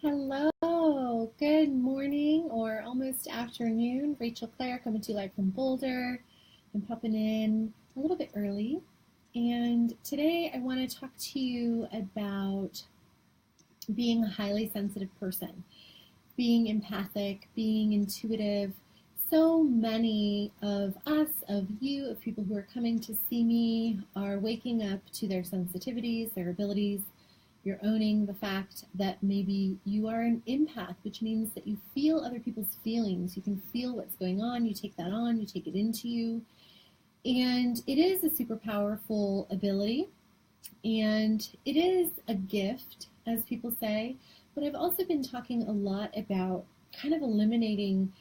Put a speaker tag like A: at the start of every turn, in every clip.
A: Hello, good morning or almost afternoon. Rachel Clare coming to you live from Boulder. I'm popping in a little bit early. And today I want to talk to you about being a highly sensitive person, being empathic, being intuitive. So many of us, of you, of people who are coming to see me are waking up to their sensitivities, their abilities. You're owning the fact that maybe you are an empath, which means that you feel other people's feelings. You can feel what's going on. You take that on. You take it into you. And it is a super powerful ability. And it is a gift, as people say. But I've also been talking a lot about kind of eliminating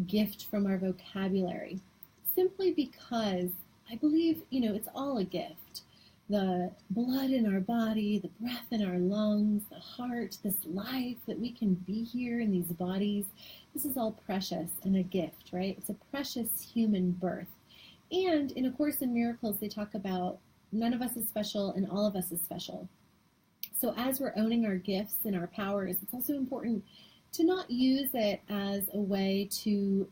A: gift from our vocabulary, simply because I believe, it's all a gift. The blood in our body, the breath in our lungs, the heart, this life that we can be here in these bodies, this is all precious and a gift, right? It's a precious human birth. And in A Course in Miracles, they talk about none of us is special and all of us is special. So as we're owning our gifts and our powers, it's also important to not use it as a way to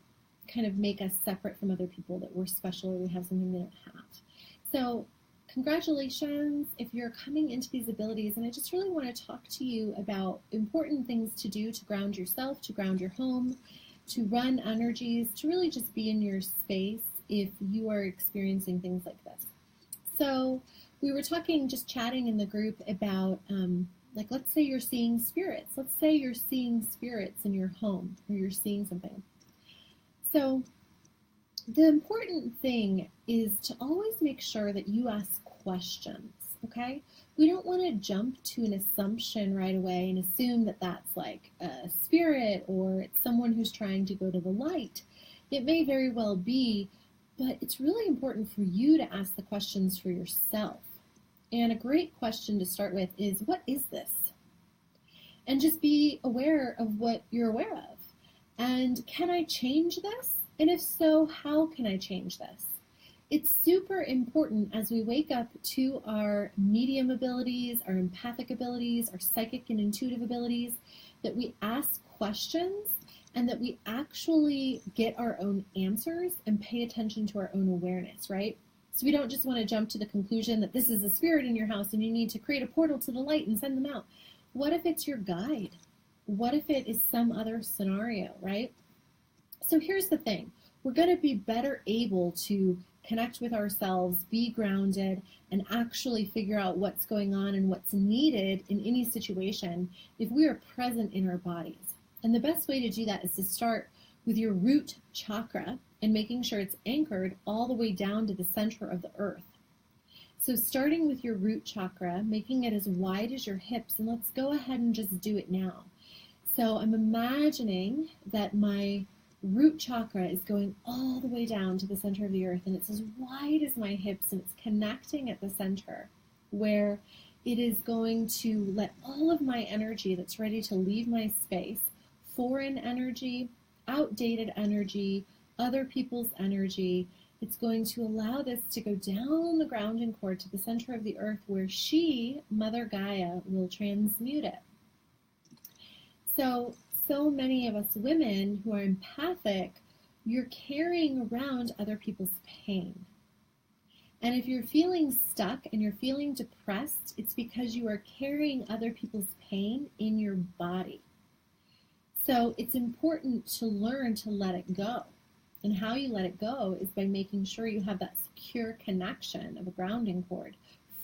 A: kind of make us separate from other people, that we're special or we have something they don't have. So congratulations if you're coming into these abilities, and I just really want to talk to you about important things to do to ground yourself, to ground your home, to run energies, to really just be in your space if you are experiencing things like this. So we were talking, just chatting in the group about, let's say you're seeing spirits. Let's say you're seeing spirits in your home, or you're seeing something. So the important thing is to always make sure that you ask questions, okay? We don't want to jump to an assumption right away and assume that that's like a spirit or it's someone who's trying to go to the light. It may very well be, but it's really important for you to ask the questions for yourself. And a great question to start with is, what is this? And just be aware of what you're aware of. And can I change this? And if so, how can I change this? It's super important as we wake up to our medium abilities, our empathic abilities, our psychic and intuitive abilities, that we ask questions and that we actually get our own answers and pay attention to our own awareness, right? So we don't just want to jump to the conclusion that this is a spirit in your house and you need to create a portal to the light and send them out. What if it's your guide? What if it is some other scenario, right? So here's the thing. We're going to be better able to connect with ourselves, be grounded, and actually figure out what's going on and what's needed in any situation if we are present in our bodies. And the best way to do that is to start with your root chakra and making sure it's anchored all the way down to the center of the earth. So starting with your root chakra, making it as wide as your hips, and let's go ahead and just do it now. So I'm imagining that my root chakra is going all the way down to the center of the earth, and it's as wide as my hips, and it's connecting at the center where it is going to let all of my energy that's ready to leave my space, foreign energy, outdated energy, other people's energy, it's going to allow this to go down the grounding cord to the center of the earth where she, Mother Gaia, will transmute it. So many of us women who are empathic, you're carrying around other people's pain. And if you're feeling stuck and you're feeling depressed, it's because you are carrying other people's pain in your body. So it's important to learn to let it go. And how you let it go is by making sure you have that secure connection of a grounding cord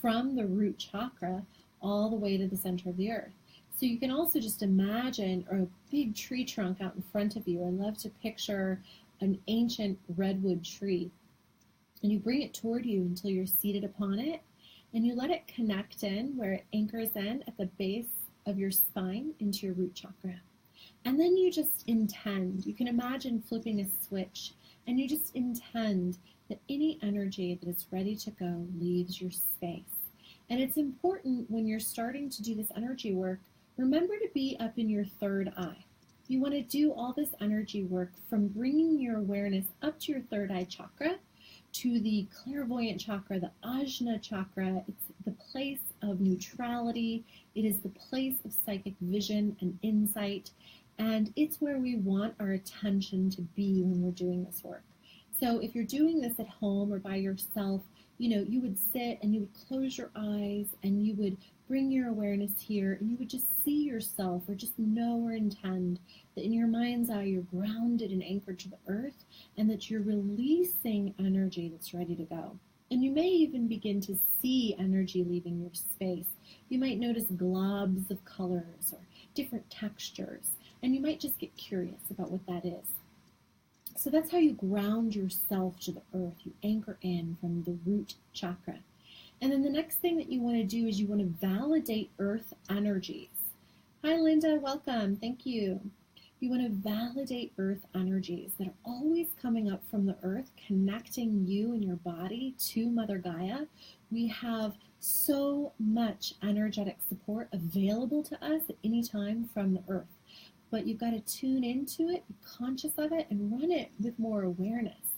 A: from the root chakra all the way to the center of the earth. So you can also just imagine a big tree trunk out in front of you. I love to picture an ancient redwood tree. And you bring it toward you until you're seated upon it. And you let it connect in where it anchors in at the base of your spine into your root chakra. And then you just intend. You can imagine flipping a switch. And you just intend that any energy that is ready to go leaves your space. And it's important when you're starting to do this energy work, remember to be up in your third eye. You want to do all this energy work from bringing your awareness up to your third eye chakra, to the clairvoyant chakra, the Ajna chakra. It's the place of neutrality. It is the place of psychic vision and insight. And it's where we want our attention to be when we're doing this work. So if you're doing this at home or by yourself, you would sit and you would close your eyes and you would bring your awareness here and you would just see yourself, or just know or intend that in your mind's eye you're grounded and anchored to the earth, and that you're releasing energy that's ready to go. And you may even begin to see energy leaving your space. You might notice globs of colors or different textures, and you might just get curious about what that is. So that's how you ground yourself to the earth. You anchor in from the root chakra. And then the next thing that you want to do is you want to validate earth energies. Hi, Linda. Welcome. Thank you. You want to validate earth energies that are always coming up from the earth, connecting you and your body to Mother Gaia. We have so much energetic support available to us at any time from the earth. But you've got to tune into it, be conscious of it, and run it with more awareness.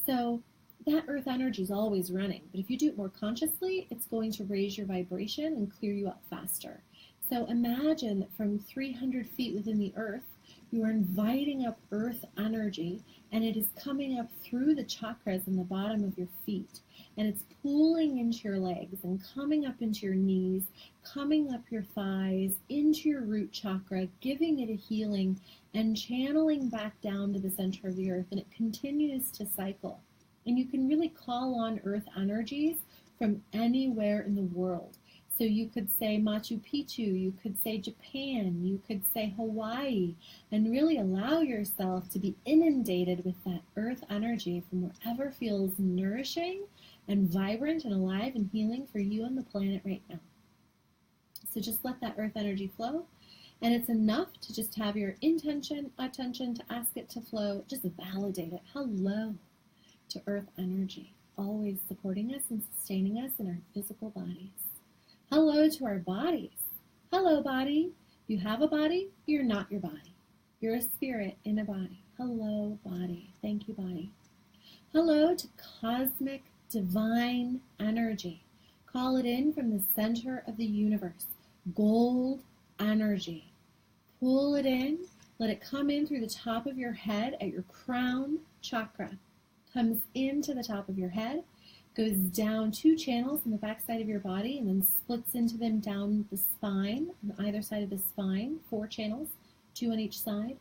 A: So that earth energy is always running, but if you do it more consciously, it's going to raise your vibration and clear you out faster. So imagine that from 300 feet within the earth, you are inviting up earth energy, and it is coming up through the chakras in the bottom of your feet. And it's pulling into your legs and coming up into your knees, coming up your thighs, into your root chakra, giving it a healing and channeling back down to the center of the earth. And it continues to cycle. And you can really call on earth energies from anywhere in the world. So you could say Machu Picchu, you could say Japan, you could say Hawaii, and really allow yourself to be inundated with that earth energy from wherever feels nourishing and vibrant and alive and healing for you and the planet right now. So just let that earth energy flow. And it's enough to just have your attention to ask it to flow. Just validate it. Hello to earth energy, always supporting us and sustaining us in our physical bodies. Hello to our bodies. Hello, body. You have a body, you're not your body. You're a spirit in a body. Hello, body. Thank you, body. Hello to cosmic divine energy. Call it in from the center of the universe. Gold energy. Pull it in. Let it come in through the top of your head at your crown chakra. Comes into the top of your head, goes down 2 channels in the back side of your body, and then splits into them down the spine, on either side of the spine, 4 channels, 2 on each side,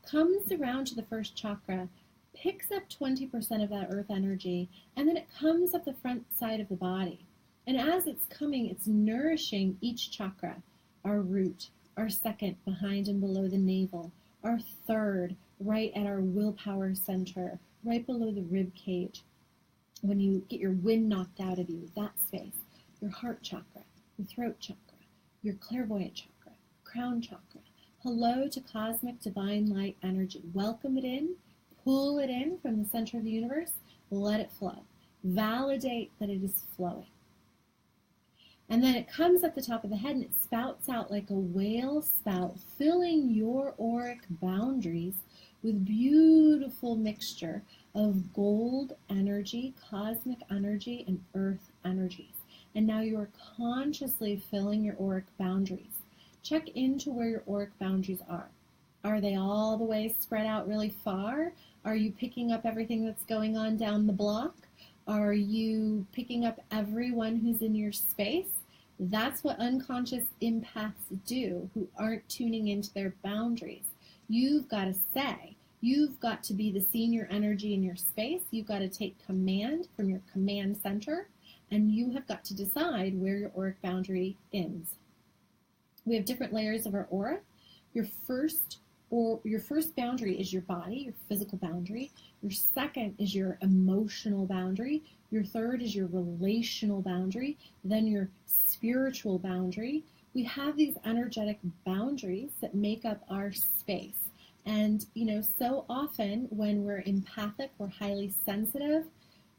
A: comes around to the first chakra, picks up 20% of that earth energy, and then it comes up the front side of the body. And as it's coming, it's nourishing each chakra, our root, our second behind and below the navel, our third right at our willpower center, right below the rib cage. When you get your wind knocked out of you, that space, your heart chakra, your throat chakra, your clairvoyant chakra, crown chakra. Hello to cosmic divine light energy. Welcome it in, pull it in from the center of the universe, let it flow. Validate that it is flowing. And then it comes at the top of the head and it spouts out like a whale spout, filling your auric boundaries with beautiful mixture of gold energy, cosmic energy, and earth energies. And now you are consciously filling your auric boundaries. Check into where your auric boundaries are. Are they all the way spread out really far? Are you picking up everything that's going on down the block? Are you picking up everyone who's in your space? That's what unconscious empaths do, who aren't tuning into their boundaries. You've got to say, you've got to be the senior energy in your space. You've got to take command from your command center, and you have got to decide where your auric boundary ends. We have different layers of our aura. Your first boundary is your body, your physical boundary. Your second is your emotional boundary. Your third is your relational boundary. Then your spiritual boundary. We have these energetic boundaries that make up our space. And, so often when we're empathic, we're highly sensitive,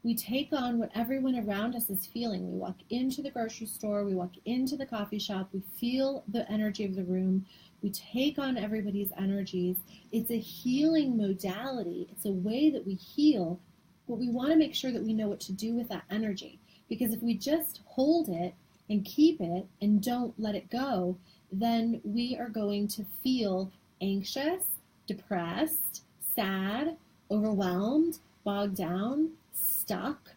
A: we take on what everyone around us is feeling. We walk into the grocery store, we walk into the coffee shop, we feel the energy of the room, we take on everybody's energies. It's a healing modality. It's a way that we heal, but we want to make sure that we know what to do with that energy. Because if we just hold it and keep it and don't let it go, then we are going to feel anxious, depressed, sad, overwhelmed, bogged down, stuck,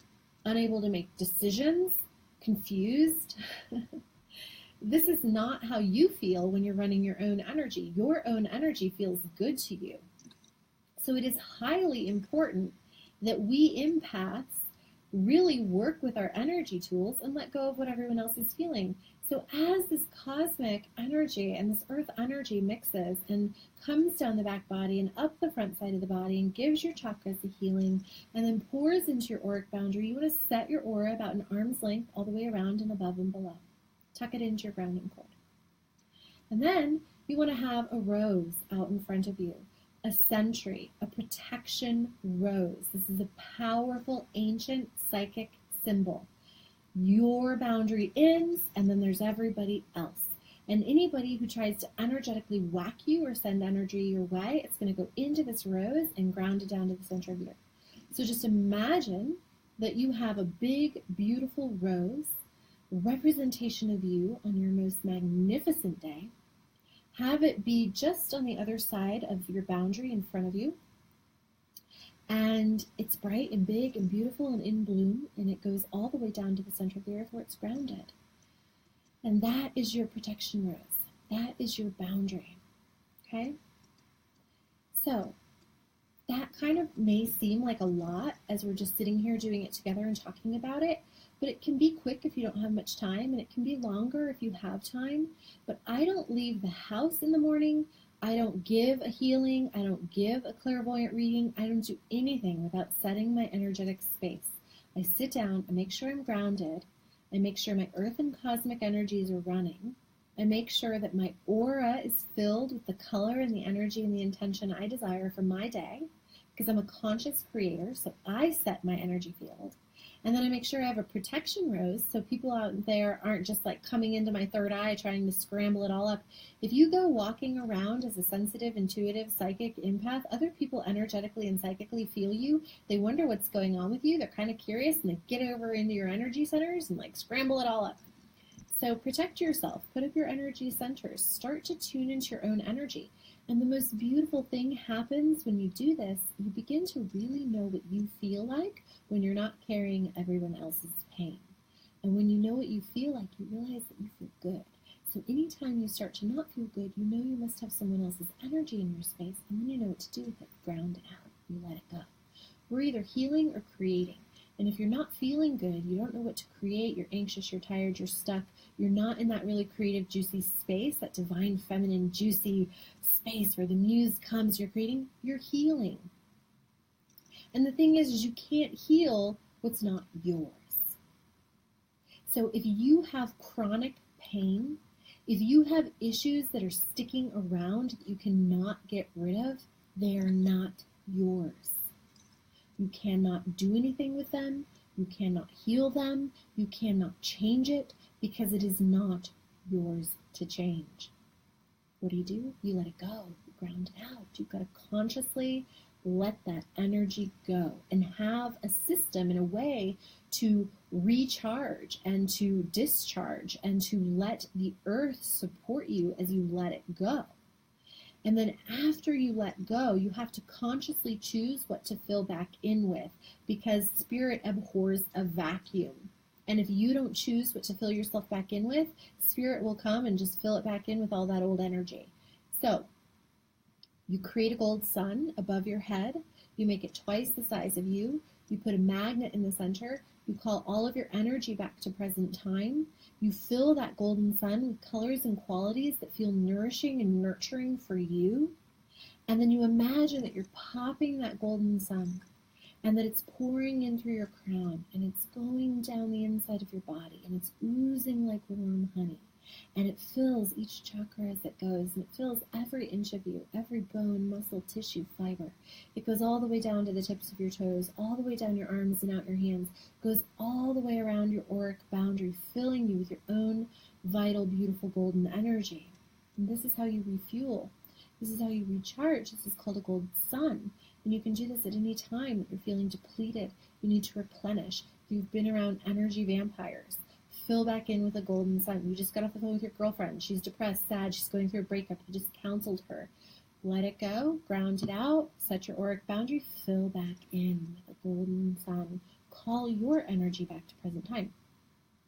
A: unable to make decisions, confused. This is not how you feel when you're running your own energy. Your own energy feels good to you. So it is highly important that we empaths really work with our energy tools and let go of what everyone else is feeling. So as this cosmic energy and this earth energy mixes and comes down the back body and up the front side of the body and gives your chakras a healing and then pours into your auric boundary, you want to set your aura about an arm's length all the way around and above and below. Tuck it into your grounding cord. And then you want to have a rose out in front of you, a sentry, a protection rose. This is a powerful, ancient, psychic symbol. Your boundary ends, and then there's everybody else. And anybody who tries to energetically whack you or send energy your way, it's going to go into this rose and ground it down to the center of you. So just imagine that you have a big, beautiful rose, representation of you on your most magnificent day. Have it be just on the other side of your boundary in front of you. And it's bright and big and beautiful and in bloom, and it goes all the way down to the center of the earth where it's grounded. And that is your protection rose. That is your boundary. Okay? So that kind of may seem like a lot as we're just sitting here doing it together and talking about it, but it can be quick if you don't have much time, and it can be longer if you have time. But I don't leave the house in the morning. I don't give a healing. I don't give a clairvoyant reading. I don't do anything without setting my energetic space. I sit down, I make sure I'm grounded. I make sure my earth and cosmic energies are running. I make sure that my aura is filled with the color and the energy and the intention I desire for my day, because I'm a conscious creator, so I set my energy field. And then I make sure I have a protection rose so people out there aren't just like coming into my third eye trying to scramble it all up. If you go walking around as a sensitive, intuitive, psychic empath, other people energetically and psychically feel you. They wonder what's going on with you. They're kind of curious, and they get over into your energy centers and like scramble it all up. So protect yourself. Put up your energy centers. Start to tune into your own energy. And the most beautiful thing happens when you do this. You begin to really know what you feel like when you're not carrying everyone else's pain. And when you know what you feel like, you realize that you feel good. So anytime you start to not feel good, you know you must have someone else's energy in your space, and then you know what to do with it. Ground it out. You let it go. We're either healing or creating. And if you're not feeling good, you don't know what to create, you're anxious, you're tired, you're stuck, you're not in that really creative, juicy space, that divine, feminine, juicy space where the muse comes, you're creating, you're healing. And the thing is you can't heal what's not yours. So if you have chronic pain, if you have issues that are sticking around that you cannot get rid of, they are not yours. You cannot do anything with them. You cannot heal them. You cannot change it because it is not yours to change. What do? You let it go. You ground it out. You've got to consciously let that energy go and have a system and a way to recharge and to discharge and to let the earth support you as you let it go. And then after you let go, you have to consciously choose what to fill back in with, because spirit abhors a vacuum. And if you don't choose what to fill yourself back in with, spirit will come and just fill it back in with all that old energy. So you create a gold sun above your head. You make it twice the size of you. You put a magnet in the center. You call all of your energy back to present time. You fill that golden sun with colors and qualities that feel nourishing and nurturing for you. And then you imagine that you're popping that golden sun and that it's pouring in through your crown and it's going down the inside of your body and it's oozing like warm honey. And it fills each chakra as it goes, and it fills every inch of you, every bone, muscle, tissue, fiber. It goes all the way down to the tips of your toes, all the way down your arms and out your hands, goes all the way around your auric boundary, filling you with your own vital, beautiful golden energy. And this is how you refuel. This is how you recharge. This is called a gold sun. And you can do this at any time that you're feeling depleted. You need to replenish. If you've been around energy vampires, fill back in with a golden sun. You just got off the phone with your girlfriend. She's depressed, sad, she's going through a breakup. You just counseled her. Let it go, ground it out, set your auric boundary, fill back in with a golden sun. Call your energy back to present time.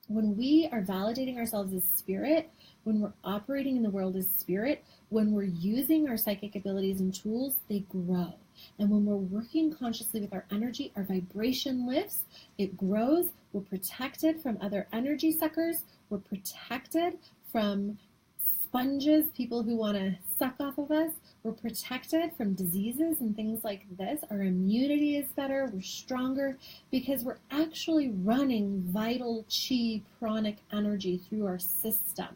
A: When we are validating ourselves as spirit, when we're operating in the world as spirit, when we're using our psychic abilities and tools, they grow. And when we're working consciously with our energy, our vibration lifts, it grows, we're protected from other energy suckers, we're protected from sponges, people who want to suck off of us, we're protected from diseases and things like this. Our immunity is better, we're stronger, because we're actually running vital chi pranic energy through our system.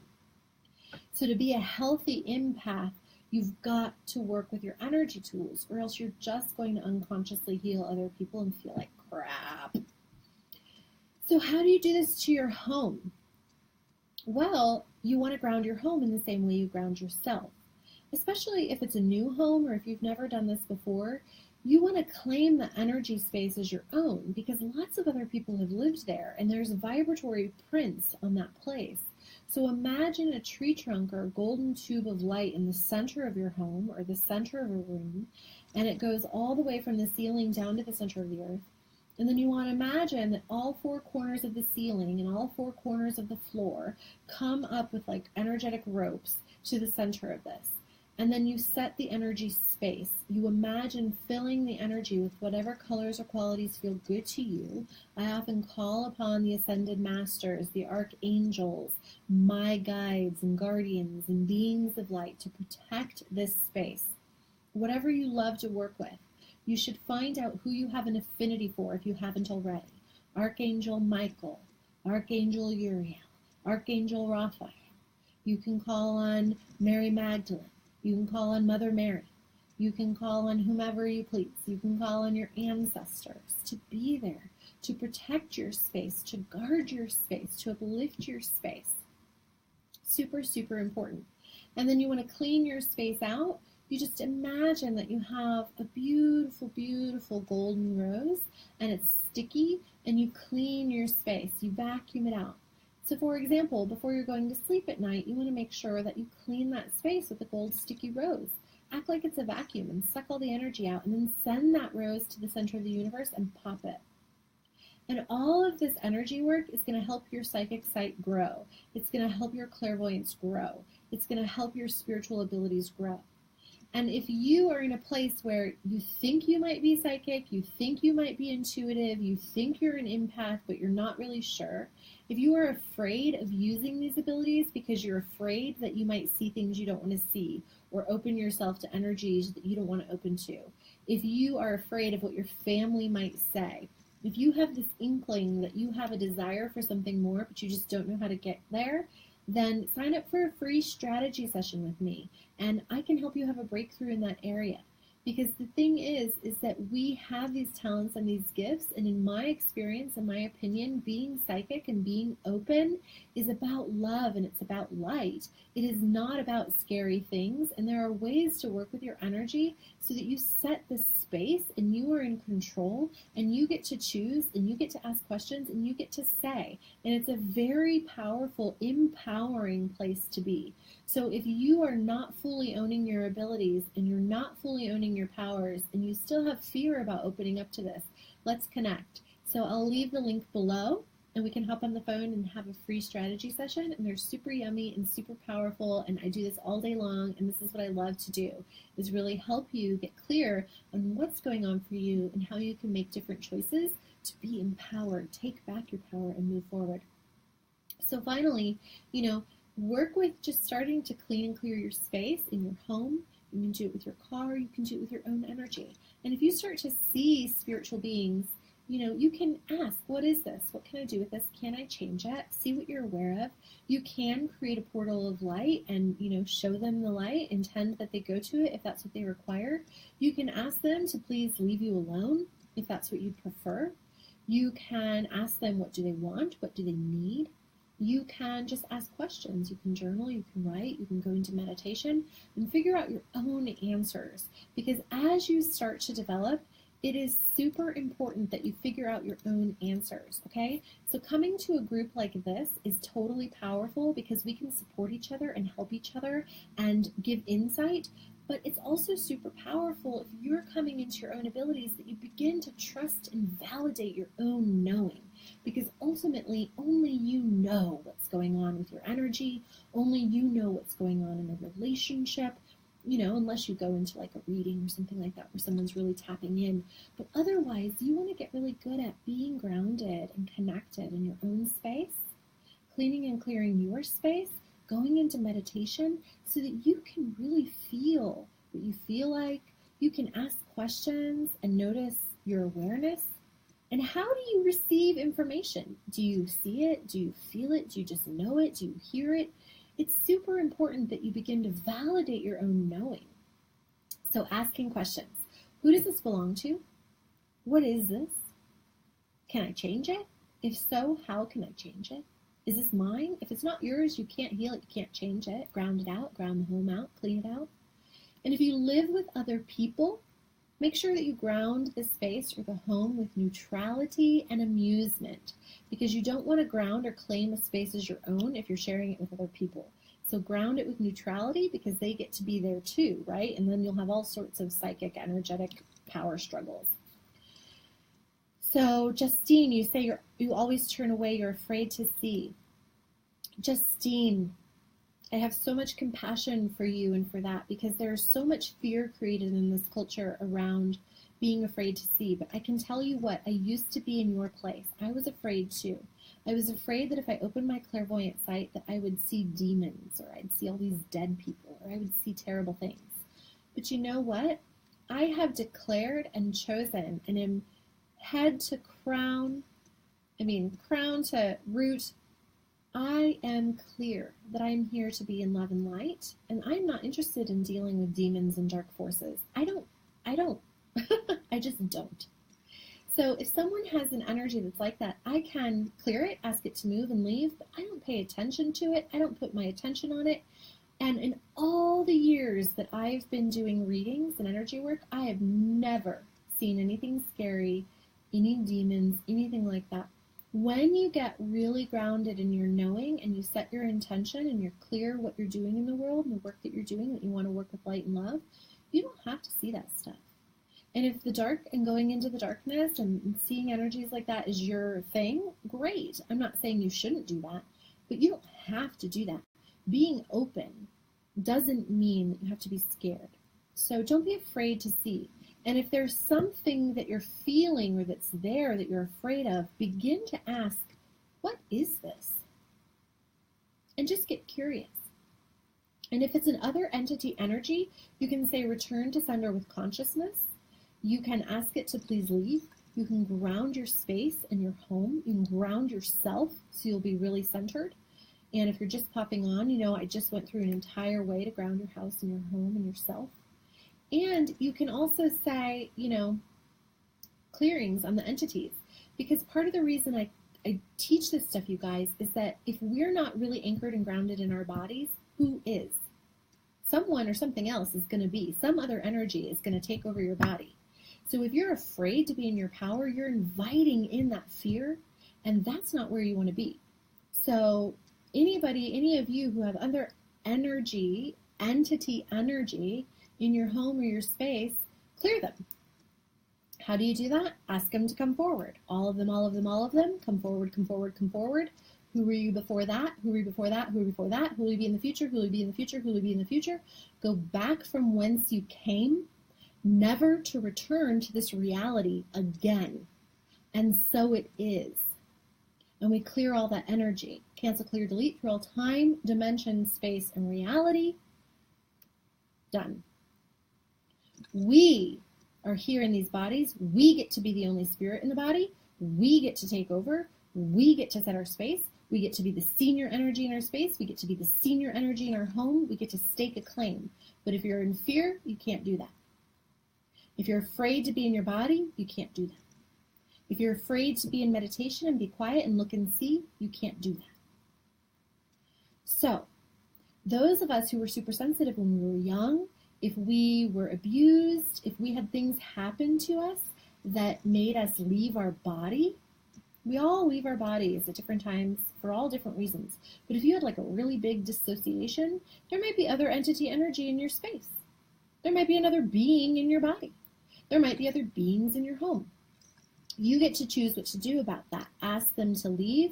A: So to be a healthy empath, you've got to work with your energy tools, or else you're just going to unconsciously heal other people and feel like crap. So how do you do this to your home? Well, you want to ground your home in the same way you ground yourself. Especially if it's a new home or if you've never done this before, you want to claim the energy space as your own, because lots of other people have lived there and there's vibratory prints on that place. So imagine a tree trunk or a golden tube of light in the center of your home or the center of a room, and it goes all the way from the ceiling down to the center of the earth. And then you want to imagine that all four corners of the ceiling and all four corners of the floor come up with like energetic ropes to the center of this. And then you set the energy space. You imagine filling the energy with whatever colors or qualities feel good to you. I often call upon the ascended masters, the archangels, my guides and guardians and beings of light to protect this space. Whatever you love to work with, you should find out who you have an affinity for if you haven't already. Archangel Michael, Archangel Uriel, Archangel Raphael. You can call on Mary Magdalene. You can call on Mother Mary. You can call on whomever you please. You can call on your ancestors to be there, to protect your space, to guard your space, to uplift your space. Super, super important. And then you want to clean your space out. You just imagine that you have a beautiful, beautiful golden rose and it's sticky, and you clean your space. You vacuum it out. So for example, before you're going to sleep at night, you want to make sure that you clean that space with a gold sticky rose. Act like it's a vacuum and suck all the energy out, and then send that rose to the center of the universe and pop it. And all of this energy work is going to help your psychic sight grow. It's going to help your clairvoyance grow. It's going to help your spiritual abilities grow. And if you are in a place where you think you might be psychic, you think you might be intuitive, you think you're an empath, but you're not really sure, if you are afraid of using these abilities because you're afraid that you might see things you don't want to see or open yourself to energies that you don't want to open to, if you are afraid of what your family might say, if you have this inkling that you have a desire for something more, but you just don't know how to get there, then sign up for a free strategy session with me, and I can help you have a breakthrough in that area. Because the thing is that we have these talents and these gifts, and in my experience, in my opinion, being psychic and being open is about love and it's about light. It is not about scary things, and there are ways to work with your energy so that you set the space and you are in control and you get to choose and you get to ask questions and you get to say. And it's a very powerful, empowering place to be. So if you are not fully owning your abilities and you're not fully owning your powers and you still have fear about opening up to this, let's connect. So I'll leave the link below and we can hop on the phone and have a free strategy session, and they're super yummy and super powerful, and I do this all day long, and this is what I love to do, is really help you get clear on what's going on for you and how you can make different choices to be empowered, take back your power and move forward. So finally, work with just starting to clean and clear your space in your home. You can do it with your car, you can do it with your own energy. And if you start to see spiritual beings, you can ask, what is this? What can I do with this? Can I change it? See what you're aware of. You can create a portal of light and, show them the light, intend that they go to it if that's what they require. You can ask them to please leave you alone if that's what you prefer. You can ask them, what do they want? What do they need? You can just ask questions. You can journal, you can write, you can go into meditation and figure out your own answers. Because as you start to develop, it is super important that you figure out your own answers, okay? So coming to a group like this is totally powerful because we can support each other and help each other and give insight. But it's also super powerful if you're coming into your own abilities that you begin to trust and validate your own knowing. Because ultimately, only you know what's going on with your energy. Only you know what's going on in a relationship. Unless you go into like a reading or something like that where someone's really tapping in. But otherwise, you want to get really good at being grounded and connected in your own space, cleaning and clearing your space, going into meditation so that you can really feel what you feel like. You can ask questions and notice your awareness. And how do you receive information? Do you see it? Do you feel it? Do you just know it? Do you hear it? It's super important that you begin to validate your own knowing. So asking questions. Who does this belong to? What is this? Can I change it? If so, how can I change it? Is this mine? If it's not yours, you can't heal it, you can't change it. Ground it out, ground the home out, clean it out. And if you live with other people, make sure that you ground the space or the home with neutrality and amusement, because you don't want to ground or claim a space as your own if you're sharing it with other people. So ground it with neutrality because they get to be there too, right? And then you'll have all sorts of psychic, energetic power struggles. So Justine, you say you always turn away, you're afraid to see. Justine, I have so much compassion for you and for that because there's so much fear created in this culture around being afraid to see. But I can tell you what, I used to be in your place. I was afraid too. I was afraid that if I opened my clairvoyant sight that I would see demons or I'd see all these dead people or I would see terrible things. But you know what? I have declared and chosen and am head to crown to root, I am clear that I am here to be in love and light, and I'm not interested in dealing with demons and dark forces. I don't. I just don't. So if someone has an energy that's like that, I can clear it, ask it to move and leave, but I don't pay attention to it. I don't put my attention on it. And in all the years that I've been doing readings and energy work, I have never seen anything scary, any demons, anything like that. When you get really grounded in your knowing and you set your intention and you're clear what you're doing in the world and the work that you're doing, that you want to work with light and love, you don't have to see that stuff. And if the dark and going into the darkness and seeing energies like that is your thing, great. I'm not saying you shouldn't do that, but you don't have to do that. Being open doesn't mean that you have to be scared. So don't be afraid to see. And if there's something that you're feeling or that's there that you're afraid of, begin to ask, what is this? And just get curious. And if it's an other entity energy, you can say return to sender with consciousness. You can ask it to please leave. You can ground your space and your home. You can ground yourself so you'll be really centered. And if you're just popping on, I just went through an entire way to ground your house and your home and yourself. And you can also say, clearings on the entities. Because part of the reason I teach this stuff, you guys, is that if we're not really anchored and grounded in our bodies, who is? Someone or something else is going to be. Some other energy is going to take over your body. So if you're afraid to be in your power, you're inviting in that fear, and that's not where you want to be. So any of you who have other entity energy in your home or your space, clear them. How do you do that? Ask them to come forward. All of them, come forward, come forward, come forward. Who were you before that? Who were you before that? Who were you before that? Who will you be in the future? Who will you be in the future? Who will you be in the future? Go back from whence you came, never to return to this reality again. And so it is. And we clear all that energy. Cancel, clear, delete through all time, dimension, space, and reality. Done. We are here in these bodies. We get to be the only spirit in the body. We get to take over. We get to set our space. We get to be the senior energy in our space. We get to be the senior energy in our home. We get to stake a claim. But if you're in fear, you can't do that. If you're afraid to be in your body, you can't do that. If you're afraid to be in meditation and be quiet and look and see, you can't do that. So, those of us who were super sensitive when we were young, if we were abused, if we had things happen to us, that made us leave our body. We all leave our bodies at different times for all different reasons. But if you had like a really big dissociation, there might be other entity energy in your space. There might be another being in your body. There might be other beings in your home. You get to choose what to do about that. Ask them to leave,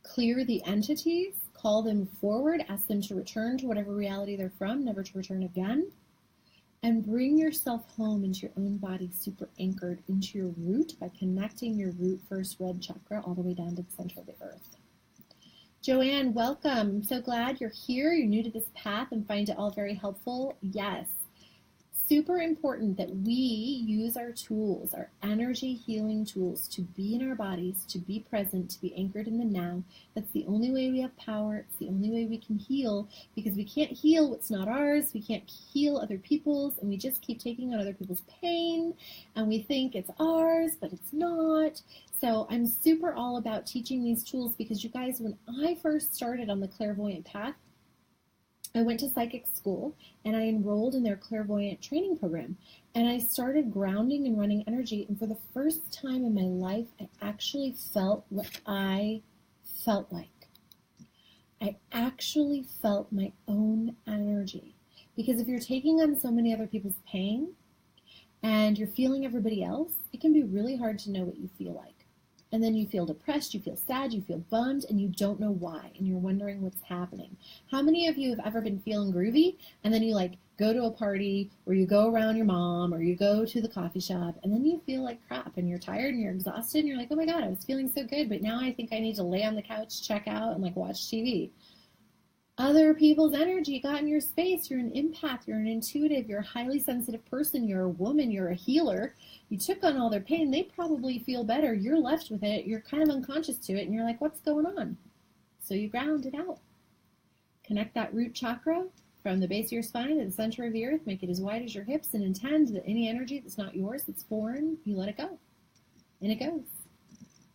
A: clear the entities, call them forward, ask them to return to whatever reality they're from, never to return again, and bring yourself home into your own body, super anchored into your root by connecting your root first red chakra all the way down to the center of the earth. Joanne, welcome. I'm so glad you're here. You're new to this path and find it all very helpful. Yes. Super important that we use our tools, our energy healing tools, to be in our bodies, to be present, to be anchored in the now. That's the only way we have power. It's the only way we can heal, because we can't heal what's not ours. We can't heal other people's, and we just keep taking on other people's pain, and we think it's ours, but it's not. So I'm super all about teaching these tools, because you guys, when I first started on the clairvoyant path, I went to psychic school and I enrolled in their clairvoyant training program, and I started grounding and running energy. And for the first time in my life, I actually felt what I felt like. I actually felt my own energy, because if you're taking on so many other people's pain and you're feeling everybody else, it can be really hard to know what you feel like. And then you feel depressed, you feel sad, you feel bummed, and you don't know why, and you're wondering what's happening. How many of you have ever been feeling groovy, and then you like go to a party, or you go around your mom, or you go to the coffee shop, and then you feel like crap, and you're tired, and you're exhausted, and you're like, oh my God, I was feeling so good, but now I think I need to lay on the couch, check out, and like watch TV. Other people's energy got in your space. You're an empath, you're an intuitive, you're a highly sensitive person, you're a woman, you're a healer. You took on all their pain. They probably feel better. You're left with it. You're kind of unconscious to it, and you're like, what's going on? So you ground it out. Connect that root chakra from the base of your spine to the center of the earth. Make it as wide as your hips, and intend that any energy that's not yours, that's foreign, you let it go. And it goes.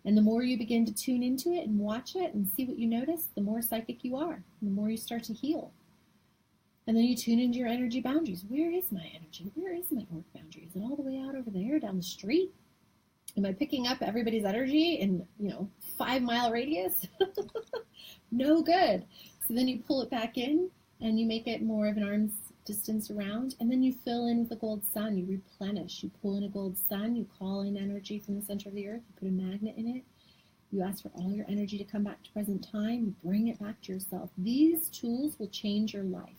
A: And the more you begin to tune into it and watch it and see what you notice, the more psychic you are, and the more you start to heal. And then you tune into your energy boundaries. Where is my energy? Where is my auric boundary? Is it all the way out over there down the street? Am I picking up everybody's energy in, 5-mile radius? No good. So then you pull it back in and you make it more of an arm's distance around, and then you fill in with the gold sun. You replenish. You pull in a gold sun. You call in energy from the center of the earth. You put a magnet in it. You ask for all your energy to come back to present time. You bring it back to yourself. These tools will change your life.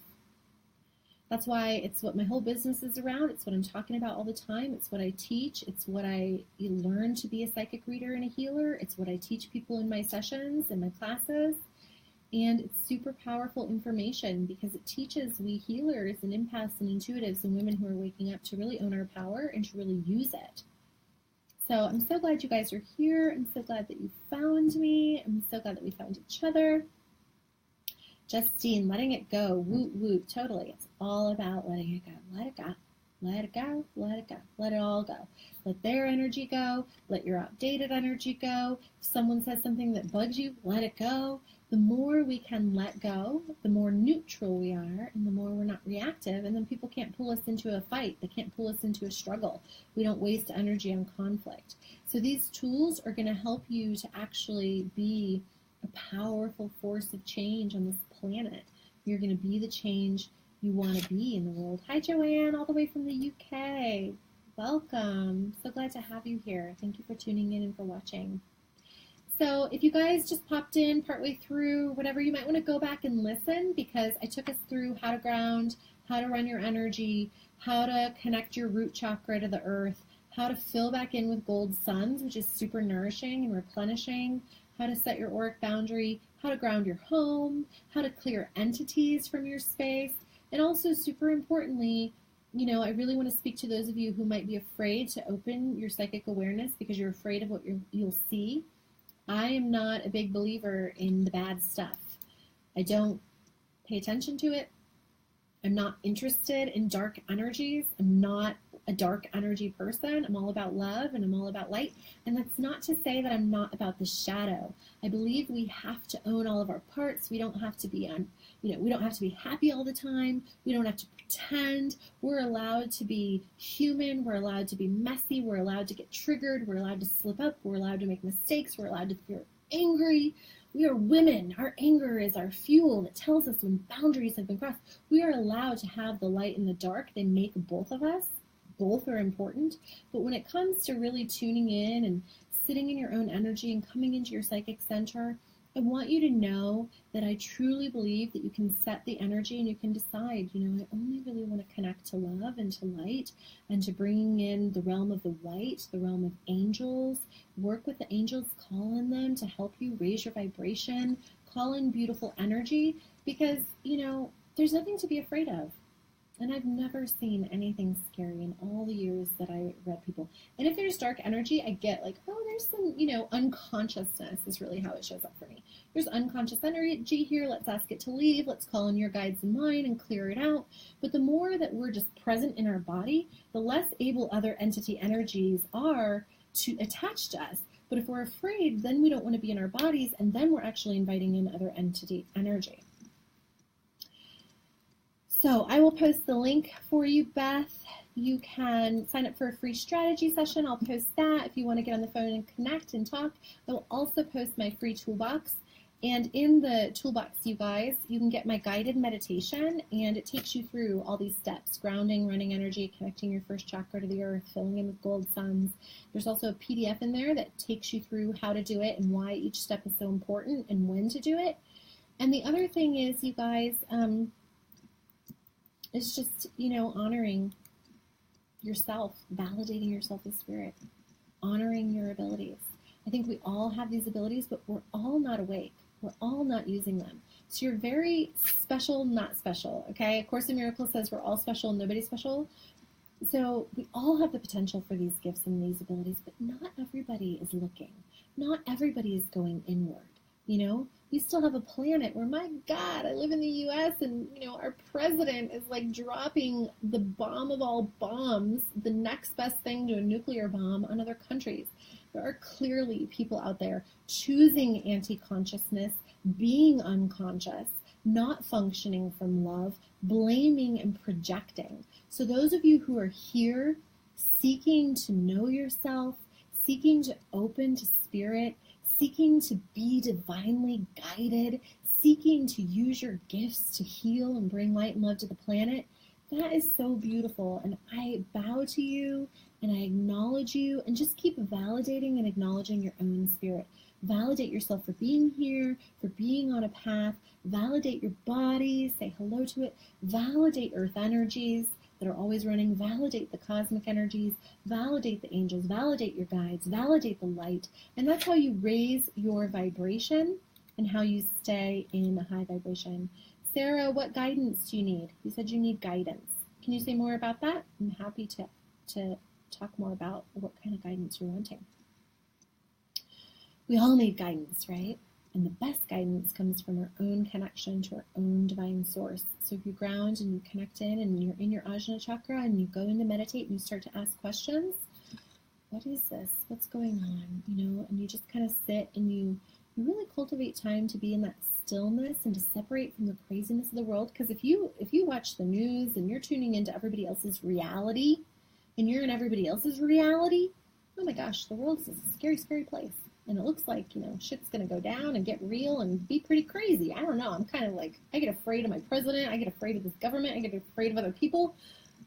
A: That's why it's what my whole business is around. It's what I'm talking about all the time. It's what I teach. It's what I learn to be a psychic reader and a healer. It's what I teach people in my sessions and my classes. And it's super powerful information, because it teaches we healers and empaths and intuitives and women who are waking up to really own our power and to really use it. So I'm so glad you guys are here. I'm so glad that you found me. I'm so glad that we found each other. Justine, letting it go. Woot, woot. Totally. It's all about letting it go. Let it go. Let it go. Let it go. Let it all go. Let their energy go. Let your outdated energy go. If someone says something that bugs you, let it go. The more we can let go, the more neutral we are, and the more we're not reactive, and then people can't pull us into a fight. They can't pull us into a struggle. We don't waste energy on conflict. So these tools are going to help you to actually be a powerful force of change on this planet. You're going to be the change you want to be in the world. Hi, Joanne, all the way from the UK. Welcome. So glad to have you here. Thank you for tuning in and for watching. So if you guys just popped in partway through, whatever, you might want to go back and listen, because I took us through how to ground, how to run your energy, how to connect your root chakra to the earth, how to fill back in with gold suns, which is super nourishing and replenishing, how to set your auric boundary, how to ground your home, how to clear entities from your space, and also super importantly, I really want to speak to those of you who might be afraid to open your psychic awareness because you're afraid of what you'll see. I am not a big believer in the bad stuff. I don't pay attention to it. I'm not interested in dark energies. I'm not a dark energy person. I'm all about love and I'm all about light. And that's not to say that I'm not about the shadow. I believe we have to own all of our parts. We don't have to be we don't have to be happy all the time. We don't have to pretend. We're allowed to be human. We're allowed to be messy. We're allowed to get triggered. We're allowed to slip up. We're allowed to make mistakes. We're allowed to feel angry. We are women. Our anger is our fuel that tells us when boundaries have been crossed. We are allowed to have the light and the dark. They make both of us. Both are important. But when it comes to really tuning in and sitting in your own energy and coming into your psychic center, I want you to know that I truly believe that you can set the energy and you can decide, I only really want to connect to love and to light and to bringing in the realm of the white, the realm of angels. Work with the angels, call on them to help you raise your vibration, call in beautiful energy because, there's nothing to be afraid of. And I've never seen anything scary in all the years that I read people. And if there's dark energy, I get like, oh, there's some, unconsciousness is really how it shows up for me. There's unconscious energy here. Let's ask it to leave. Let's call in your guides and mine and clear it out. But the more that we're just present in our body, the less able other entity energies are to attach to us. But if we're afraid, then we don't want to be in our bodies, and then we're actually inviting in other entity energy. So I will post the link for you, Beth. You can sign up for a free strategy session. I'll post that if you want to get on the phone and connect and talk. I will also post my free toolbox. And in the toolbox, you guys, you can get my guided meditation, and it takes you through all these steps: grounding, running energy, connecting your first chakra to the earth, filling in with gold suns. There's also a PDF in there that takes you through how to do it and why each step is so important and when to do it. And the other thing is, you guys, it's just, honoring yourself, validating yourself as spirit, honoring your abilities. I think we all have these abilities, but we're all not awake. We're all not using them. So you're very special, not special, okay? A Course in Miracles says we're all special and nobody's special. So we all have the potential for these gifts and these abilities, but not everybody is looking. Not everybody is going inward, We still have a planet where, my God, I live in the U.S. and, our president is like dropping the bomb of all bombs, the next best thing to a nuclear bomb on other countries. There are clearly people out there choosing anti-consciousness, being unconscious, not functioning from love, blaming and projecting. So those of you who are here seeking to know yourself, seeking to open to spirit, seeking to be divinely guided, seeking to use your gifts to heal and bring light and love to the planet, that is so beautiful. And I bow to you and I acknowledge you, and just keep validating and acknowledging your own spirit. Validate yourself for being here, for being on a path. Validate your body, say hello to it. Validate earth energies that are always running. Validate the cosmic energies. Validate the angels. Validate your guides. Validate the light. And that's how you raise your vibration and how you stay in a high vibration. Sarah, what guidance do you need? You said you need guidance. Can you say more about that? I'm happy to talk more about what kind of guidance you're wanting. We all need guidance, right? And the best guidance comes from our own connection to our own divine source. So if you ground and you connect in and you're in your Ajna chakra and you go in to meditate and you start to ask questions, what is this? What's going on? And you just kind of sit and you really cultivate time to be in that stillness and to separate from the craziness of the world. Because if you watch the news and you're tuning into everybody else's reality and you're in everybody else's reality, oh my gosh, the world is a scary, scary place. And it looks like, shit's going to go down and get real and be pretty crazy. I don't know. I'm kind of like, I get afraid of my president. I get afraid of this government. I get afraid of other people.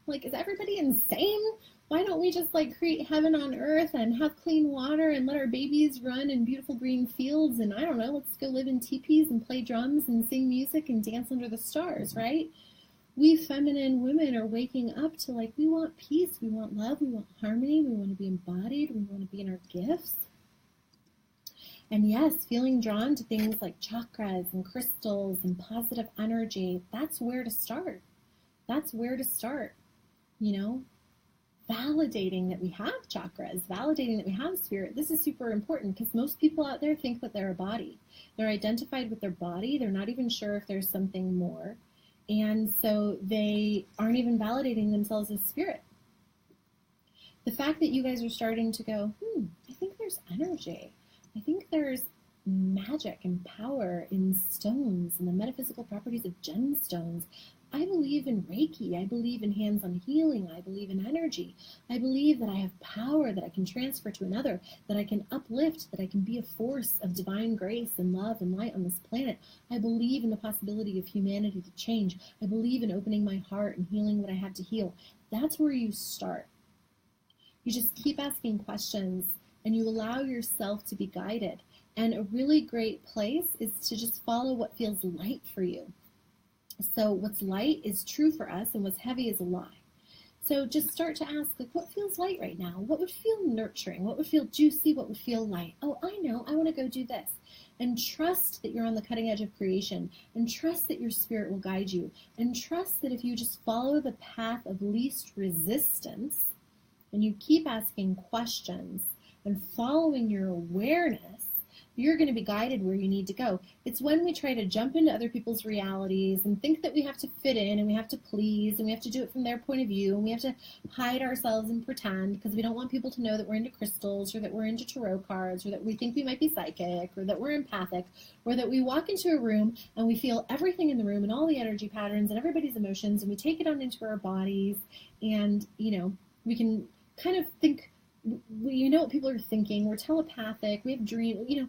A: Like, is everybody insane? Why don't we just create heaven on earth and have clean water and let our babies run in beautiful green fields? And I don't know, let's go live in teepees and play drums and sing music and dance under the stars, right? We feminine women are waking up to we want peace, we want love, we want harmony, we want to be embodied, we want to be in our gifts. And yes, feeling drawn to things like chakras and crystals and positive energy, that's where to start. That's where to start, validating that we have chakras, validating that we have spirit. This is super important because most people out there think that they're a body. They're identified with their body. They're not even sure if there's something more. And so they aren't even validating themselves as spirit. The fact that you guys are starting to go, I think there's energy. I think there's magic and power in stones and the metaphysical properties of gemstones. I believe in Reiki. I believe in hands-on healing. I believe in energy. I believe that I have power that I can transfer to another, that I can uplift, that I can be a force of divine grace and love and light on this planet. I believe in the possibility of humanity to change. I believe in opening my heart and healing what I have to heal. That's where you start. You just keep asking questions and you allow yourself to be guided. And a really great place is to just follow what feels light for you. So what's light is true for us, and what's heavy is a lie. So just start to ask, like, what feels light right now? What would feel nurturing? What would feel juicy? What would feel light? Oh, I know, I want to go do this. And trust that you're on the cutting edge of creation, and trust that your spirit will guide you, and trust that if you just follow the path of least resistance, and you keep asking questions and following your awareness, you're going to be guided where you need to go. It's when we try to jump into other people's realities and think that we have to fit in and we have to please and we have to do it from their point of view and we have to hide ourselves and pretend because we don't want people to know that we're into crystals or that we're into tarot cards or that we think we might be psychic or that we're empathic or that we walk into a room and we feel everything in the room and all the energy patterns and everybody's emotions and we take it on into our bodies and, we can kind of think, what people are thinking, we're telepathic, we have dreams,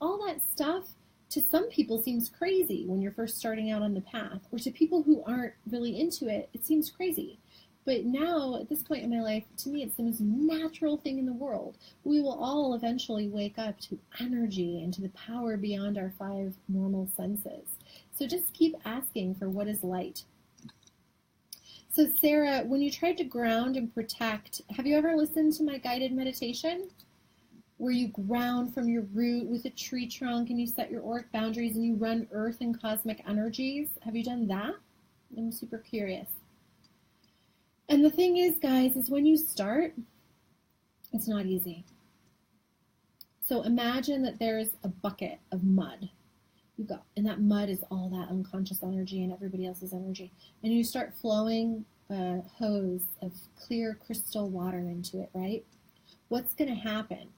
A: all that stuff to some people seems crazy when you're first starting out on the path, or to people who aren't really into it, it seems crazy. But now, at this point in my life, to me, it's the most natural thing in the world. We will all eventually wake up to energy and to the power beyond our 5 normal senses. So just keep asking for what is light. So Sarah, when you tried to ground and protect, have you ever listened to my guided meditation? Where you ground from your root with a tree trunk and you set your auric boundaries and you run earth and cosmic energies. Have you done that? I'm super curious. And the thing is, guys, is when you start, it's not easy. So imagine that there's a bucket of mud. And that mud is all that unconscious energy and everybody else's energy. And you start flowing a hose of clear crystal water into it, right? What's going to happen?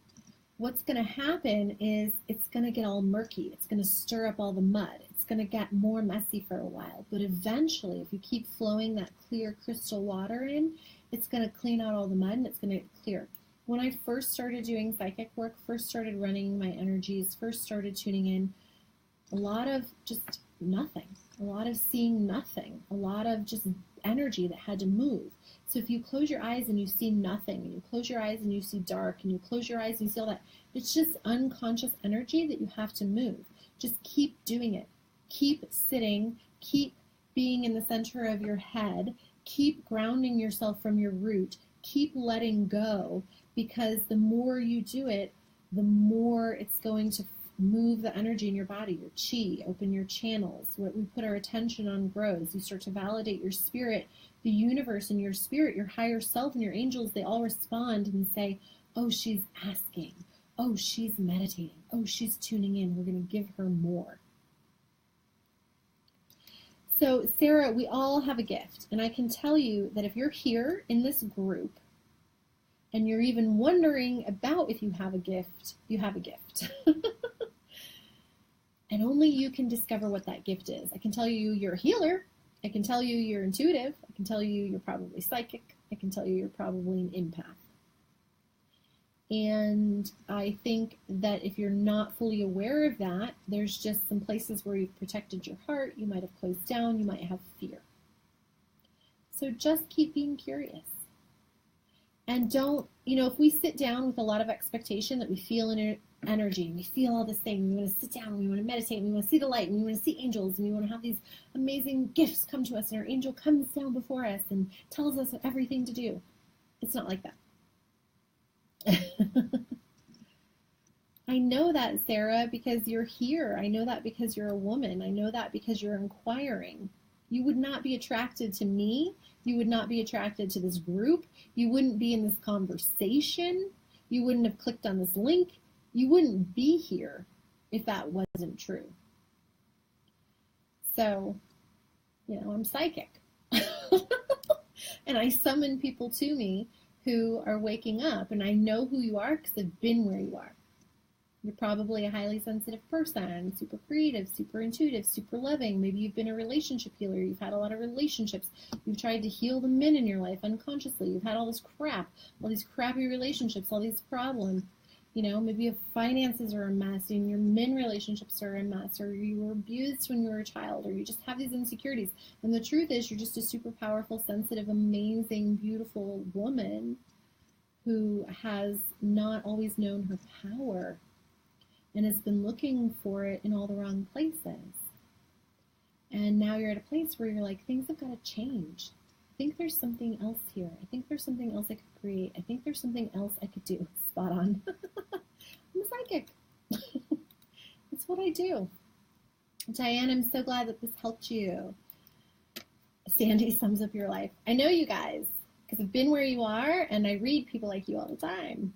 A: What's going to happen is it's going to get all murky. It's going to stir up all the mud. It's going to get more messy for a while. But eventually, if you keep flowing that clear crystal water in, it's going to clean out all the mud and it's going to get clear. When I first started doing psychic work, first started running my energies, first started tuning in, a lot of just nothing, a lot of seeing nothing, a lot of just energy that had to move. So if you close your eyes and you see nothing, and you close your eyes and you see dark, and you close your eyes and you see all that, it's just unconscious energy that you have to move. Just keep doing it. Keep sitting, keep being in the center of your head, keep grounding yourself from your root, keep letting go, because the more you do it, the more it's going to move the energy in your body, your chi, open your channels. What we put our attention on grows. You start to validate your spirit, the universe and your spirit, your higher self and your angels, they all respond and say, oh, she's asking. Oh, she's meditating. Oh, she's tuning in. We're going to give her more. So, Sarah, we all have a gift. And I can tell you that if you're here in this group and you're even wondering about if you have a gift, you have a gift. And only you can discover what that gift is. I can tell you you're a healer. I can tell you you're intuitive. I can tell you you're probably psychic. I can tell you you're probably an empath. And I think that if you're not fully aware of that, there's just some places where you've protected your heart. You might have closed down. You might have fear. So just keep being curious. And don't, if we sit down with a lot of expectation that we feel in energy, and we feel all this thing, we want to sit down, and we want to meditate, and we want to see the light, and we want to see angels, and we want to have these amazing gifts come to us, and our angel comes down before us and tells us everything to do. It's not like that. I know that, Sarah, because you're here. I know that because you're a woman. I know that because you're inquiring. You would not be attracted to me. You would not be attracted to this group. You wouldn't be in this conversation. You wouldn't have clicked on this link. You wouldn't be here if that wasn't true. So, I'm psychic. And I summon people to me who are waking up, and I know who you are because I've been where you are. You're probably a highly sensitive person, super creative, super intuitive, super loving. Maybe you've been a relationship healer. You've had a lot of relationships. You've tried to heal the men in your life unconsciously. You've had all this crap, all these crappy relationships, all these problems. You know, maybe your finances are a mess and your men relationships are a mess, or you were abused when you were a child, or you just have these insecurities. And the truth is, you're just a super powerful, sensitive, amazing, beautiful woman who has not always known her power and has been looking for it in all the wrong places. And now you're at a place where you're like, things have got to change. I think there's something else here. I think there's something else I could create. I think there's something else I could do. Spot on. I'm a psychic. That's what I do. Diane, I'm so glad that this helped you. Sandy sums up your life. I know you guys, because I've been where you are, and I read people like you all the time.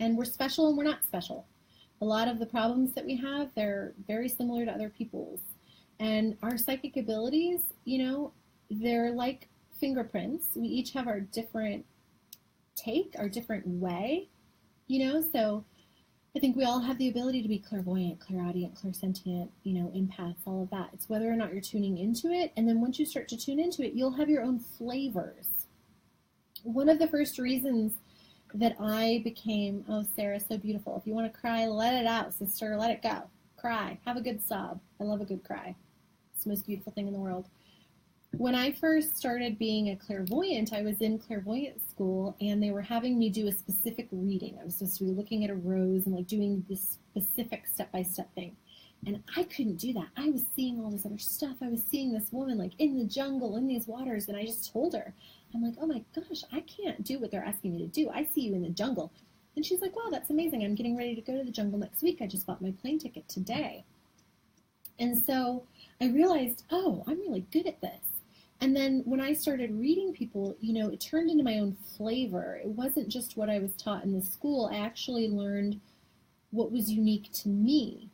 A: And we're special and we're not special. A lot of the problems that we have, they're very similar to other people's. And our psychic abilities, you know, they're like fingerprints. We each have our different take, our different way, you know. So I think we all have the ability to be clairvoyant, clairaudient, clairsentient, you know, empaths, all of that. It's whether or not you're tuning into it. And then once you start to tune into it, you'll have your own flavors. One of the first reasons that I became, oh, Sarah, so beautiful. If you want to cry, let it out, sister. Let it go. Cry. Have a good sob. I love a good cry. It's the most beautiful thing in the world. When I first started being a clairvoyant, I was in clairvoyant school, and they were having me do a specific reading. I was supposed to be looking at a rose and like doing this specific step-by-step thing. And I couldn't do that. I was seeing all this other stuff. I was seeing this woman like in the jungle, in these waters, and I just told her, I'm like, oh my gosh, I can't do what they're asking me to do. I see you in the jungle. And she's like, wow, that's amazing. I'm getting ready to go to the jungle next week. I just bought my plane ticket today. And so I realized, oh, I'm really good at this. And then when I started reading people, you know, it turned into my own flavor. It wasn't just what I was taught in the school. I actually learned what was unique to me,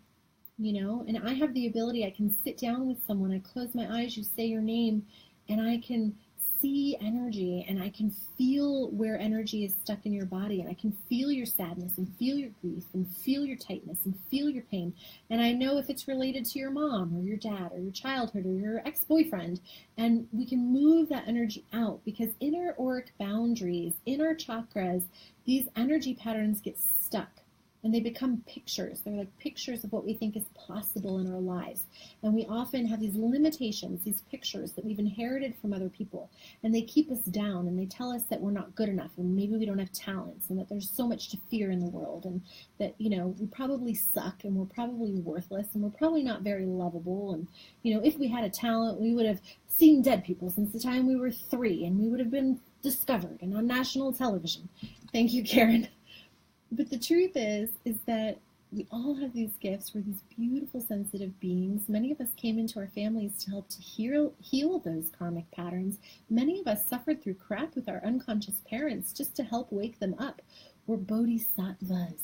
A: you know, and I have the ability, I can sit down with someone, I close my eyes, you say your name, and I can see energy, and I can feel where energy is stuck in your body, and I can feel your sadness and feel your grief and feel your tightness and feel your pain. And I know if it's related to your mom or your dad or your childhood or your ex-boyfriend, and we can move that energy out, because in our auric boundaries, in our chakras, these energy patterns get stuck. And they become pictures. They're like pictures of what we think is possible in our lives. And we often have these limitations, these pictures that we've inherited from other people. And they keep us down, and they tell us that we're not good enough, and maybe we don't have talents, and that there's so much to fear in the world, and that, you know, we probably suck, and we're probably worthless, and we're probably not very lovable. And, you know, if we had a talent, we would have seen dead people since the time we were 3, and we would have been discovered and on national television. Thank you, Karen. But the truth is that we all have these gifts. We're these beautiful, sensitive beings. Many of us came into our families to help to heal those karmic patterns. Many of us suffered through crap with our unconscious parents just to help wake them up. We're bodhisattvas.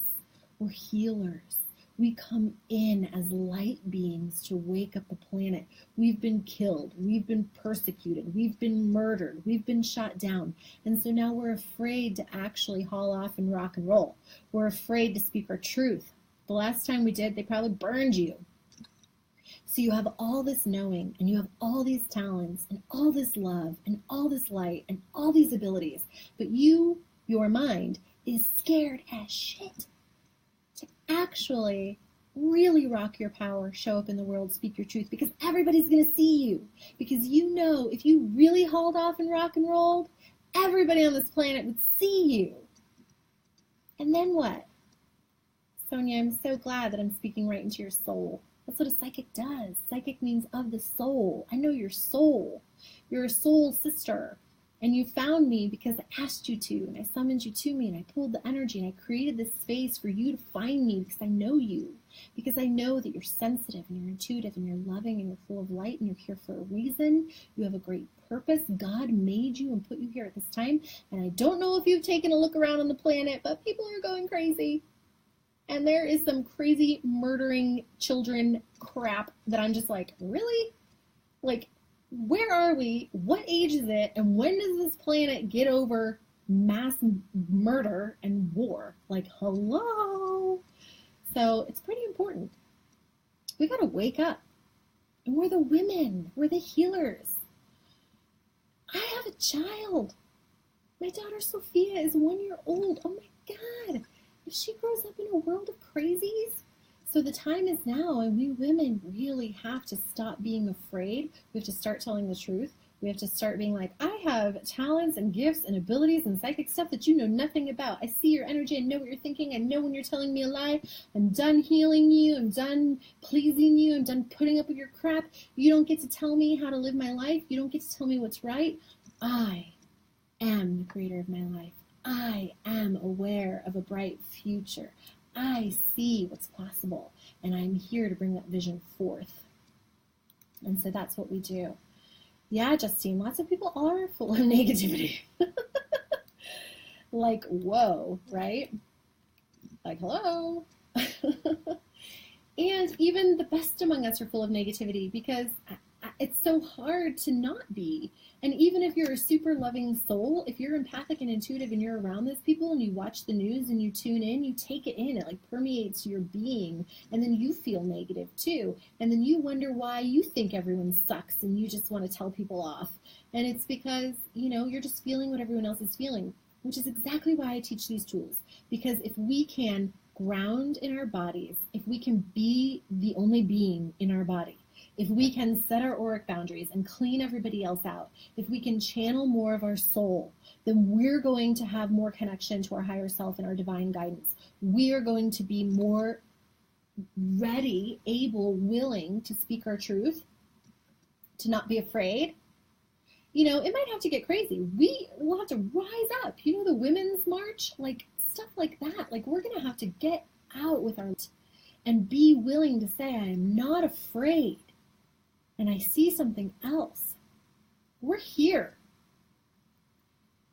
A: We're healers. We come in as light beings to wake up the planet. We've been killed. We've been persecuted. We've been murdered. We've been shot down. And so now we're afraid to actually haul off and rock and roll. We're afraid to speak our truth. The last time we did, they probably burned you. So you have all this knowing, and you have all these talents, and all this love, and all this light, and all these abilities. But you, your mind, is scared as shit to actually really rock your power, show up in the world, speak your truth, because everybody's going to see you. Because you know, if you really hauled off and rock and rolled, everybody on this planet would see you. And then what? Sonia, I'm so glad that I'm speaking right into your soul. That's what a psychic does. Psychic means of the soul. I know your soul. You're a soul sister. And you found me because I asked you to, and I summoned you to me, and I pulled the energy, and I created this space for you to find me because I know you. Because I know that you're sensitive, and you're intuitive, and you're loving, and you're full of light, and you're here for a reason. You have a great purpose. God made you and put you here at this time. And I don't know if you've taken a look around on the planet, but people are going crazy. And there is some crazy murdering children crap that I'm just like, really? Like, where are we? What age is it? And when does this planet get over mass murder and war. Like, hello? So it's pretty important. We got to wake up. And we're the women. We're the healers. I have a child. My daughter Sophia is 1 year old. Oh my God. If she grows up in a world of crazies. So the time is now, and we women really have to stop being afraid. We have to start telling the truth. We have to start being like, I have talents and gifts and abilities and psychic stuff that you know nothing about. I see your energy. I know what you're thinking. I know when you're telling me a lie. I'm done healing you. I'm done pleasing you. I'm done putting up with your crap. You don't get to tell me how to live my life. You don't get to tell me what's right. I am the creator of my life. I am aware of a bright future. I see what's possible, and I'm here to bring that vision forth. And so that's what we do. Yeah, Justine, lots of people are full of negativity. Like, whoa, right? Like, hello. And even the best among us are full of negativity because it's so hard to not be. And even if you're a super loving soul, if you're empathic and intuitive and you're around those people and you watch the news and you tune in, you take it in, it like permeates your being, and then you feel negative too. And then you wonder why you think everyone sucks and you just want to tell people off. And it's because, you know, you're just feeling what everyone else is feeling, which is exactly why I teach these tools. Because if we can ground in our bodies, if we can be the only being in our body, if we can set our auric boundaries and clean everybody else out, if we can channel more of our soul, then we're going to have more connection to our higher self and our divine guidance. We are going to be more ready, able, willing to speak our truth, to not be afraid. You know, it might have to get crazy. We will have to rise up. You know, the Women's March, like stuff like that. Like, we're going to have to get out with our and be willing to say, I am not afraid. And I see something else. We're here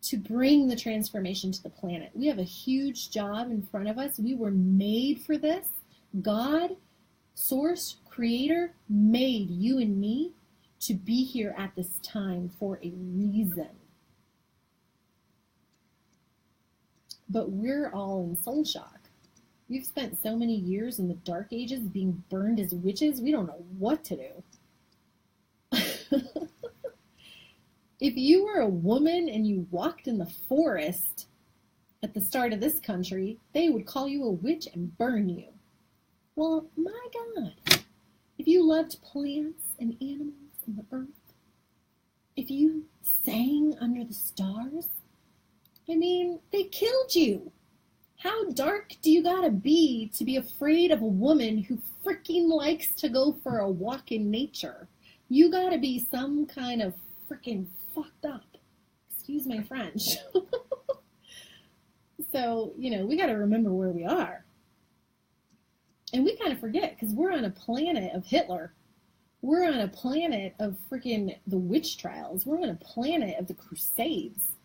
A: to bring the transformation to the planet. We have a huge job in front of us. We were made for this. God, Source, Creator, made you and me to be here at this time for a reason. But we're all in soul shock. We've spent so many years in the dark ages being burned as witches, we don't know what to do. If you were a woman and you walked in the forest at the start of this country, they would call you a witch and burn you. Well, my God, if you loved plants and animals and the earth, if you sang under the stars, I mean, they killed you. How dark do you gotta be to be afraid of a woman who freaking likes to go for a walk in nature? You gotta be some kind of freaking fucked up. Excuse my French. So, you know, we gotta remember where we are. And we kind of forget because we're on a planet of Hitler. We're on a planet of freaking the witch trials. We're on a planet of the Crusades.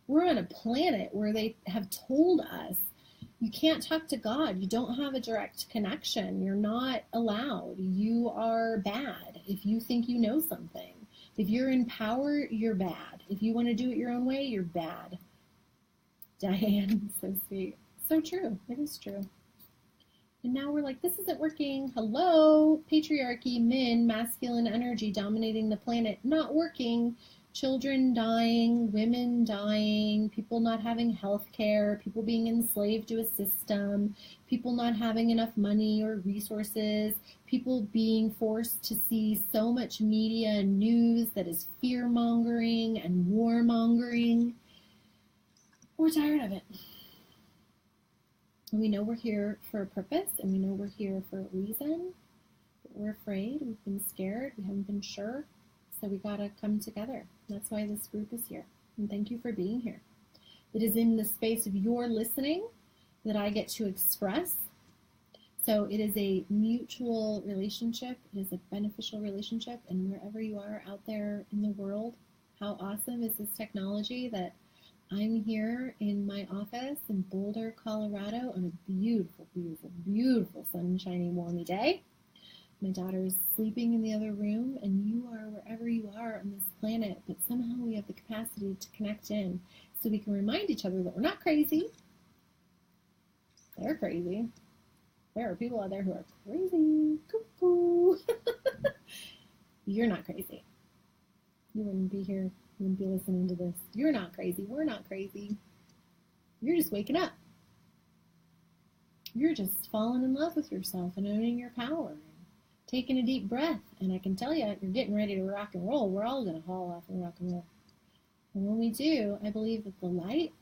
A: We're on a planet where they have told us you can't talk to God. You don't have a direct connection. You're not allowed. You are bad if you think you know something. If you're in power, you're bad. If you want to do it your own way, you're bad. Diane, so sweet. So true. It is true. And now we're like, this isn't working. Hello, patriarchy, men, masculine energy dominating the planet, not working. Children dying, women dying, people not having health care, people being enslaved to a system, people not having enough money or resources, people being forced to see so much media and news that is fear-mongering and war-mongering. We're tired of it. We know we're here for a purpose, and we know we're here for a reason, but we're afraid, we've been scared, we haven't been sure, so we gotta come together. That's why this group is here, and thank you for being here. It is in the space of your listening that I get to express, so it is a mutual relationship, it is a beneficial relationship, and wherever you are out there in the world, how awesome is this technology that I'm here in my office in Boulder, Colorado on a beautiful, beautiful, beautiful sunshiny, warmy day. My daughter is sleeping in the other room, and you are wherever you are on this planet, but somehow we have the capacity to connect in. so we can remind each other that we're not crazy. They're crazy. There are people out there who are crazy. Cuckoo. You're not crazy. You wouldn't be here. You wouldn't be listening to this. You're not crazy. We're not crazy. You're just waking up. You're just falling in love with yourself and owning your power. And taking a deep breath. And I can tell you, you're getting ready to rock and roll. We're all going to haul off and rock and roll. And when we do, I believe that the light,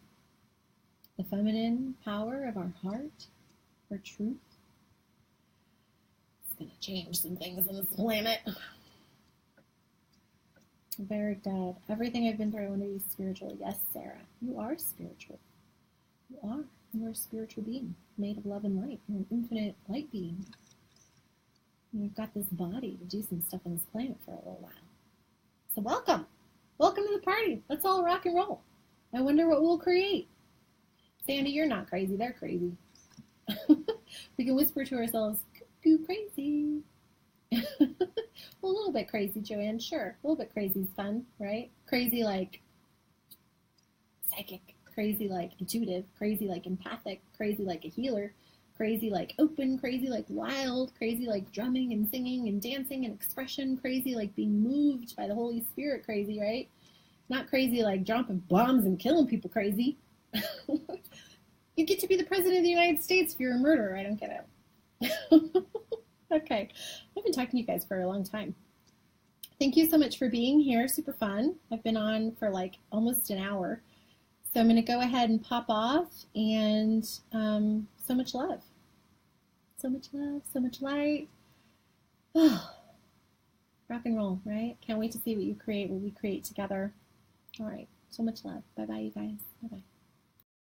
A: the feminine power of our heart, our truth, is going to change some things on this planet. Very good. Everything I've been through, I want to be spiritual. Yes, Sarah, you are spiritual. You are. You are a spiritual being made of love and light. You're an infinite light being. You've got this body to do some stuff on this planet for a little while. So welcome. Welcome to the party. Let's all rock and roll. I wonder what we'll create. Sandy, you're not crazy. They're crazy. We can whisper to ourselves, cuckoo crazy. Well, a little bit crazy, Joanne. Sure. A little bit crazy is fun, right? Crazy like psychic. Crazy like intuitive. Crazy like empathic. Crazy like a healer. Crazy like open. Crazy like wild. Crazy like drumming and singing and dancing and expression. Crazy like being moved by the Holy Spirit. Crazy, right? Not crazy like dropping bombs and killing people crazy. You get to be the president of the United States if you're a murderer. I don't get it. Okay. I've been talking to you guys for a long time. Thank you so much for being here. Super fun. I've been on for like almost an hour. So I'm going to go ahead and pop off, and so much love. So much love, so much light. Oh, rock and roll, right? Can't wait to see what you create, what we create together. All right. So much love. Bye-bye, you guys. Bye-bye.